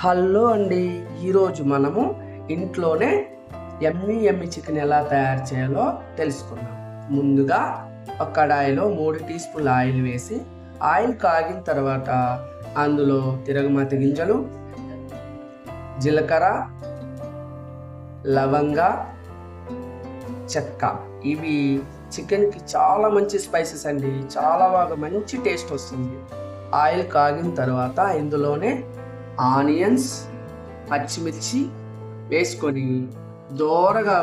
Hello అండి. ఈరోజు మనము ఇంట్లోనే యమ్మీ యమ్మీ చికెన్ ఎలా తయారు చేయాలో తెలుసుకుందాం. ముందుగా ఒక కడాయిలో 3 టీ స్పూన్ల ఆయిల్ వేసి ఆయిల్ కాగిన తర్వాత అందులో తిరగమాత గింజలు, జీలకర్ర, లవంగ, చెక్క, ఇవి చికెన్కి చాలా మంచి స్పైసెస్ అండి. చాలా బాగా మంచి టేస్ట్ వస్తుంది. ఆయిల్ కాగిన తర్వాత ఇందులోనే ఆనియన్స్, పచ్చిమిర్చి వేసుకొని దోరగా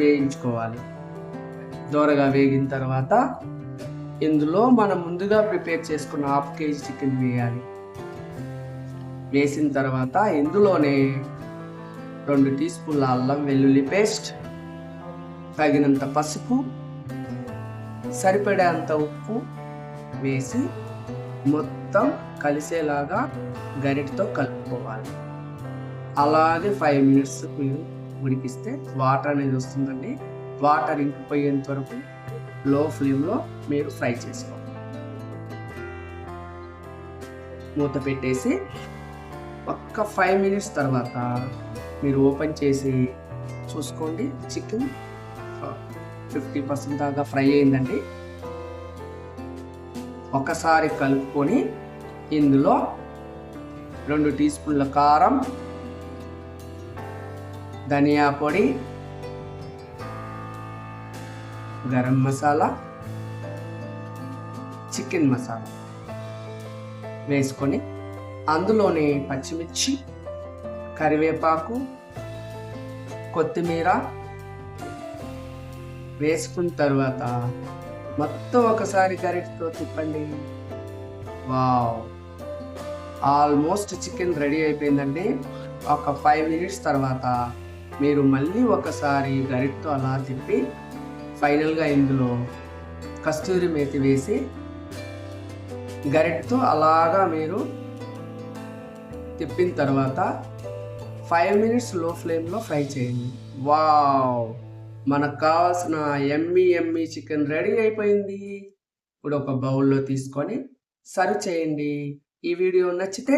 వేయించుకోవాలి. దోరగా వేగిన తర్వాత ఇందులో మనం ముందుగా ప్రిపేర్ చేసుకున్న 1/2 కేజీ చికెన్ వేయాలి. వేసిన తర్వాత ఇందులోనే 2 టీ స్పూన్ల అల్లం వెల్లుల్లి పేస్ట్, తగినంత పసుపు, సరిపడేంత ఉప్పు వేసి మొత్తం కలిసేలాగా గరిటతో కలుపుకోవాలి. అలాగే 5 మినిట్స్ మీరు ఉడికిస్తే వాటర్ అనేది వస్తుందండి. వాటర్ ఇంకిపోయేంత వరకు లో ఫ్లేమ్లో మీరు ఫ్రై చేసుకోవాలి. మూత పెట్టేసి ఒక్క 5 మినిట్స్ తర్వాత మీరు ఓపెన్ చేసి చూసుకోండి. చికెన్ 50% దాకా ఫ్రై అయిందండి. ఒకసారి కలుపుకొని ఇందులో 2 టీ స్పూన్ల కారం, ధనియా పొడి, గరం మసాలా, చికెన్ మసాలా వేసుకొని అందులోనే పచ్చిమిర్చి, కరివేపాకు, కొత్తిమీర వేసుకున్న తర్వాత మొత్తం ఒకసారి గరిటతో తిప్పండి. వావ్, ఆల్మోస్ట్ చికెన్ రెడీ అయిపోయిందండి. ఒక 5 మినిట్స్ తర్వాత మీరు మళ్ళీ ఒకసారి గరిటతో అలా తిప్పి ఫైనల్గా ఇందులో కస్తూరి మేతి వేసి గరిటతో అలాగా మీరు తిప్పిన తర్వాత 5 మినిట్స్ లో ఫ్లేమ్లో ఫ్రై చేయండి. వావ్, మనకు కావాల్సిన యమ్మీ యమ్మీ చికెన్ రెడీ అయిపోయింది. ఇప్పుడు ఒక బౌల్లో తీసుకొని సర్వ్ చేయండి. ఈ వీడియో నచ్చితే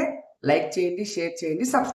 లైక్ చేయండి, షేర్ చేయండి, సబ్స్క్రైబ్